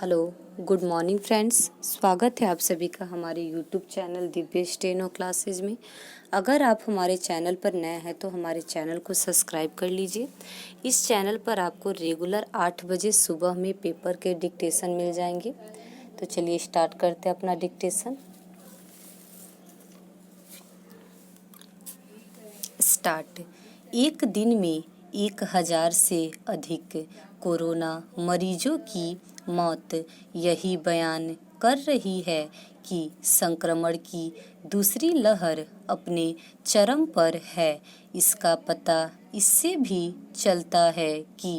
Hello, good morning friends. स्वागत है आप सभी का हमारे YouTube channel Divya steno classes में। अगर आप हमारे चैनल पर नए हैं तो हमारे चैनल को सब्सक्राइब कर लीजिए। इस चैनल पर आपको रेगुलर 8 बजे सुबह में पेपर के डिक्टेशन मिल जाएंगे। तो चलिए स्टार्ट करते हैं अपना डिक्टेशन। स्टार्ट। एक दिन में 1000 से अधिक कोरोना मरीजों की मौत यही बयान कर रही है कि संक्रमण की दूसरी लहर अपने चरम पर है। इसका पता इससे भी चलता है कि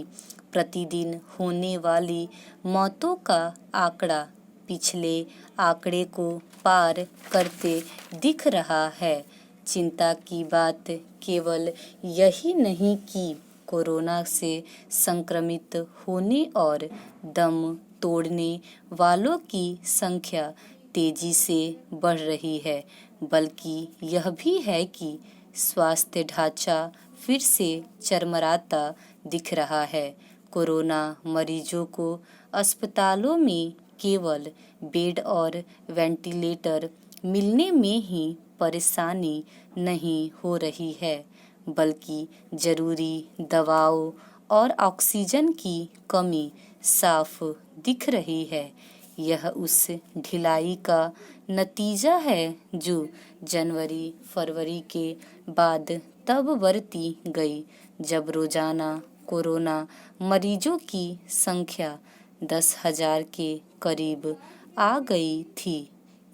प्रतिदिन होने वाली मौतों का आंकड़ा पिछले आंकड़े को पार करते दिख रहा है। चिंता की बात केवल यही नहीं कि कोरोना से संक्रमित होने और दम तोड़ने वालों की संख्या तेजी से बढ़ रही है, बल्कि यह भी है कि स्वास्थ्य ढांचा फिर से चरमराता दिख रहा है। कोरोना मरीजों को अस्पतालों में केवल बेड और वेंटिलेटर मिलने में ही परेशानी नहीं हो रही है, बल्कि जरूरी दवाओं और ऑक्सीजन की कमी साफ दिख रही है। यह उस ढिलाई का नतीजा है जो जनवरी फरवरी के बाद तब बरती गई जब रोजाना कोरोना मरीजों की संख्या 10,000 के करीब आ गई थी।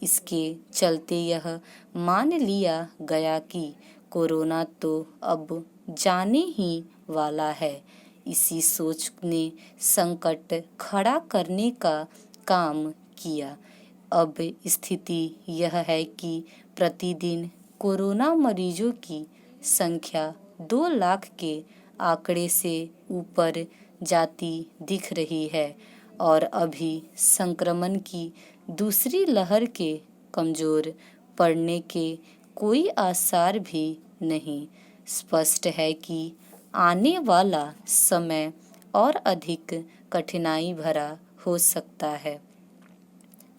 इसके चलते यह मान लिया गया कि कोरोना तो अब जाने ही वाला है। इसी सोच ने संकट खड़ा करने का काम किया। अब स्थिति यह है कि प्रतिदिन कोरोना मरीजों की संख्या 2 लाख के आंकड़े से ऊपर जाती दिख रही है और अभी संक्रमण की दूसरी लहर के कमजोर पड़ने के कोई आसार भी नहीं। स्पष्ट है कि आने वाला समय और अधिक कठिनाई भरा हो सकता है।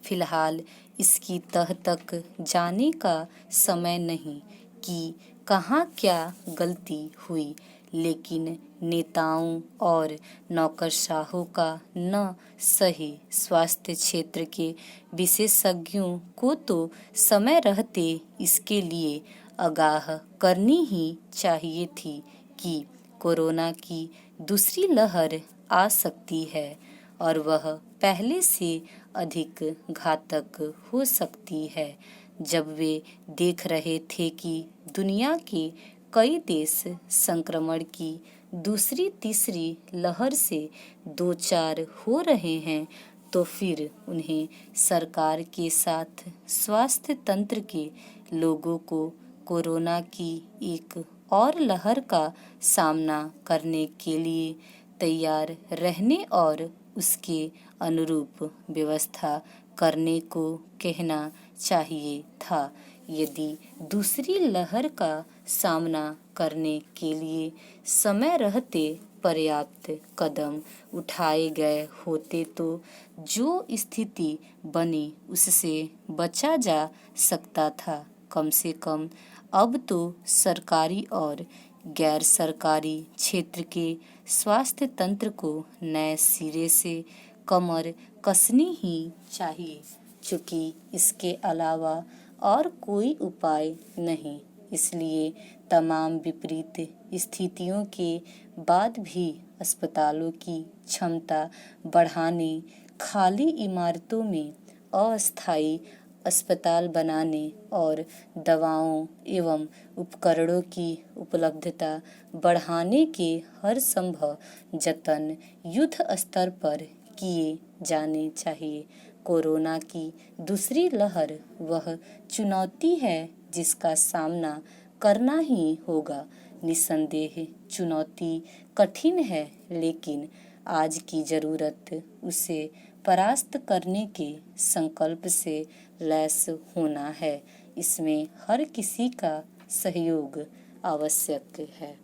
फिलहाल इसकी तह तक जाने का समय नहीं कि कहाँ क्या गलती हुई, लेकिन नेताओं और नौकरशाहों का न सही स्वास्थ्य क्षेत्र के विशेषज्ञों को तो समय रहते इसके लिए आगाह करनी ही चाहिए थी कि कोरोना की दूसरी लहर आ सकती है और वह पहले से अधिक घातक हो सकती है। जब वे देख रहे थे कि दुनिया के कई देश संक्रमण की दूसरी तीसरी लहर से दो चार हो रहे हैं, तो फिर उन्हें सरकार के साथ स्वास्थ्य तंत्र के लोगों को कोरोना की एक और लहर का सामना करने के लिए तैयार रहने और उसके अनुरूप व्यवस्था करने को कहना चाहिए था। यदि दूसरी लहर का सामना करने के लिए समय रहते पर्याप्त कदम उठाए गए होते तो जो स्थिति बनी उससे बचा जा सकता था। कम से कम अब तो सरकारी और गैर सरकारी क्षेत्र के स्वास्थ्य तंत्र को नए सिरे से कमर कसनी ही चाहिए, चूँकि इसके अलावा और कोई उपाय नहीं। इसलिए तमाम विपरीत स्थितियों के बाद भी अस्पतालों की क्षमता बढ़ाने, खाली इमारतों में अस्थायी अस्पताल बनाने और दवाओं एवं उपकरणों की उपलब्धता बढ़ाने के हर संभव जतन युद्ध स्तर पर किए जाने चाहिए। कोरोना की दूसरी लहर वह चुनौती है जिसका सामना करना ही होगा। निस्संदेह चुनौती कठिन है, लेकिन आज की जरूरत उसे परास्त करने के संकल्प से लैस होना है। इसमें हर किसी का सहयोग आवश्यक है।